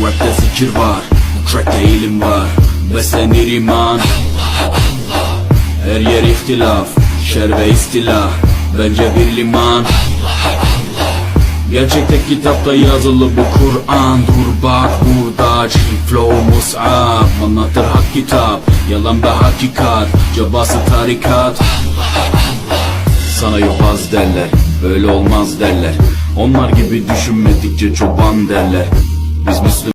rapte zikir var, bu trackte ilim var. Beslenir iman, her yer ihtilaf, şer ve istilah, bence bir liman. Gerçekte kitapta yazılı bu Kur'an. Dur bak burada, çünkü flow mus'ab. Anlatır hak kitap, yalan ve hakikat, cabası tarikat. Sana yobaz derler, böyle olmaz derler. Onlar gibi düşünmedikçe çoban derler. Biz Müslüman